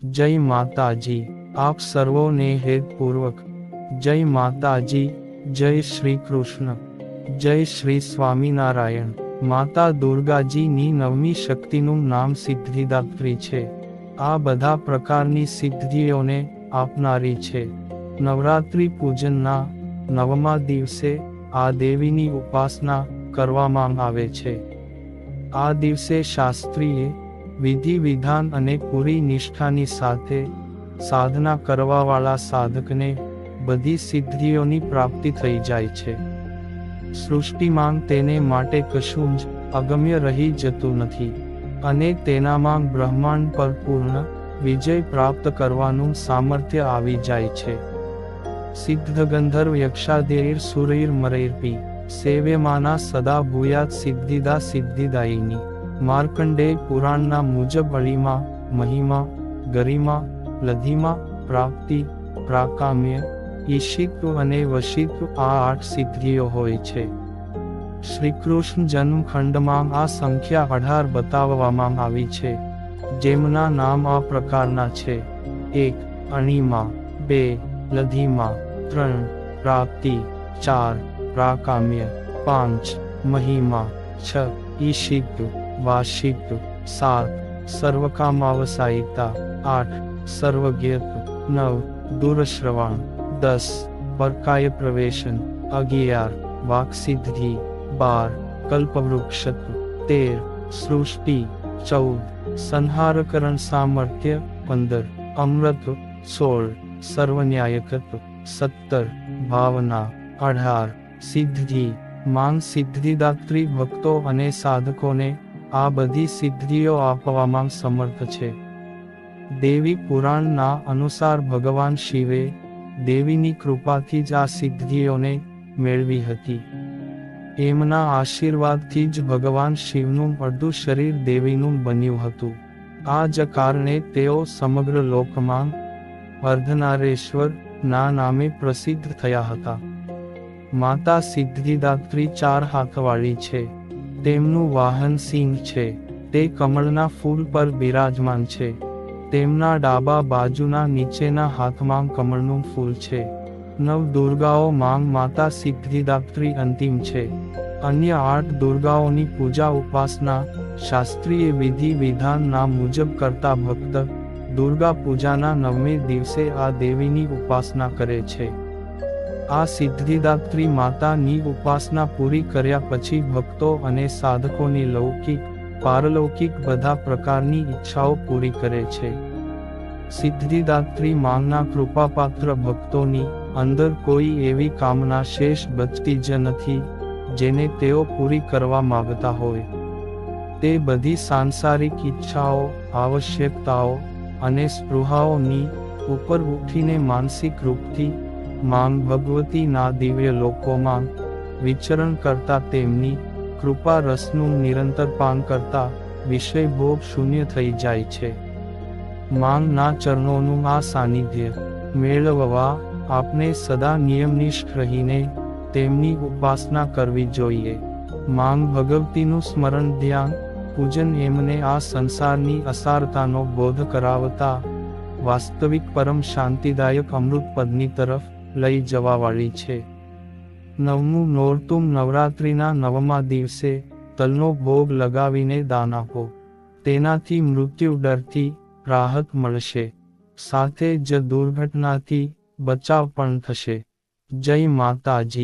જય માતાજી। આપ સર્વોને હેતપૂર્વક જય માતાજી। જય શ્રી કૃષ્ણ। જય શ્રી સ્વામિનારાયણ। માતા દુર્ગાજીની નવમી શક્તિનું નામ સિદ્ધિદાત્રી છે। આ બધા પ્રકારની સિદ્ધિઓને આપનારી છે। નવરાત્રિ પૂજનના નવમા દિવસે આ દેવીની ઉપાસના કરવામાં આવે છે। આ દિવસે શાસ્ત્રીય વિધિ વિધાન અને પૂરી નિષ્ઠાની સાથે સાધના કરવાવાળા સાધકને બધી સિદ્ધિઓની પ્રાપ્તિ થઈ જાય છે। સૃષ્ટિમાં તેને માટે કશું જ અગમ્ય રહી જતું નથી અને તેનામાં બ્રહ્માંડ પર પૂર્ણ વિજય પ્રાપ્ત કરવાનું સામર્થ્ય આવી જાય છે। સિદ્ધ ગંધર્વ યક્ષાદેર સુરૈર મરૈર્પી સેવ્યમાના સદા ભૂયાત સિદ્ધિદા સિદ્ધિદાયિની। માર્કંડેય પુરાણના મુજબ અળીમાં મહિમા ગરિમા લધિમા પ્રાપ્તિ પ્રાકામ્ય ઈશિત્વ અને વશિત્વ આ 8 સિદ્ધિઓ હોય છે। શ્રીકૃષ્ણ જન્મખંડમાં આ સંખ્યા 18 બતાવવામાં આવી છે, જેમના નામ આ પ્રકારના છે। 1 અણિમા, 2 લધિમા, 3 પ્રાપ્તિ, 4 પ્રાકામ્ય, 5 મહિમા, 6 ઈશિત્વ વાશિત્વ, 7 સર્વકામાવસાયિતા, 8 સર્વજ્ઞત્વ, 9 દૂરશ્રવણ, 10 પરકાય પ્રવેશન, 11 વાક્સિદ્ધિ, 12 કલ્પવૃક્ષત્વ, 13 સૃષ્ટિ, 14 સંહારકરણ સામર્થ્ય, 15 અમૃત, 16 સર્વન્યાયકત્વ, 17 ભાવના, 18 સિદ્ધિ। માંગ સિદ્ધિદાત્રી ભક્તો અને સાધકોને આ બધી સિદ્ધિઓ આપવામાં સમર્થ છે। દેવી પુરાણના અનુસાર ભગવાન શિવે દેવીની કૃપાથી જ આ સિદ્ધિઓને મેળવી હતી। એમના આશીર્વાદથી જ ભગવાન શિવનું અડધું શરીર દેવીનું બન્યું હતું। આ જ કારણે તેઓ સમગ્ર લોકમાં અર્ધનારેશ્વર ના નામે પ્રસિદ્ધ થયા હતા। માતા સિદ્ધિદાત્રી 4 હાથવાળી છે। તેમનું વાહન સિંહ છે। તે કમળના ફૂલ પર બિરાજમાન છે। તેમના ડાબા બાજુના નીચેના હાથમાં કમળનું ફૂલ છે। 9 દુર્ગાઓ માંગ માતા સિદ્ધિદાત્રી અંતિમ છે। અન્ય 8 દુર્ગાઓની પૂજા ઉપાસના શાસ્ત્રીય વિધિ વિધાનના મુજબ કરતા ભક્ત દુર્ગા પૂજાના 9મે દિવસે આ દેવીની ઉપાસના કરે છે। આ સિદ્ધિદાત્રી માતાની ઉપાસના પૂરી કર્યા પછી ભક્તો અને સાધકોની લૌકિક પારલૌકિક બધા પ્રકારની ઈચ્છાઓ પૂરી કરે છે। સિદ્ધિદાત્રી માંગના કૃપાપાત્ર ભક્તોની અંદર કોઈ એવી કામના શેષ બચતી જ નથી જેને તેઓ પૂરી કરવા માંગતા હોય। તે બધી સાંસારિક ઈચ્છાઓ આવશ્યકતાઓ અને સ્પૃહાઓની ઉપર ઉઠીને માનસિક રૂપથી માંગ ભગવતી ના દિવ્ય લોકોમાં વિચરણ કરતા તેમની કૃપા રસનું નિરંતર પાન કરતા વિષય ભોગ શૂન્ય થઈ જાય છે। માંગના ચરણોનું આ સાનિધ્ય મેળવવા આપણે સદા નિયમનિષ્ઠ રહીને તેમની ઉપાસના કરવી જોઈએ। માંગ ભગવતીનું સ્મરણ ધ્યાન પૂજન એમને આ સંસારની અસારતાનો બોધ કરાવતા વાસ્તવિક પરમ શાંતિદાયક અમૃત પદની તરફ લઈ જવાવાળી છે। 9મું નોરતું નવરાત્રિના 9મા દિવસે તલનો ભોગ લગાવીને દાન આપો। તેનાથી મૃત્યુ ડરથી રાહત મળશે, સાથે જ દુર્ઘટનાથી બચાવ પણ થશે। જય માતાજી।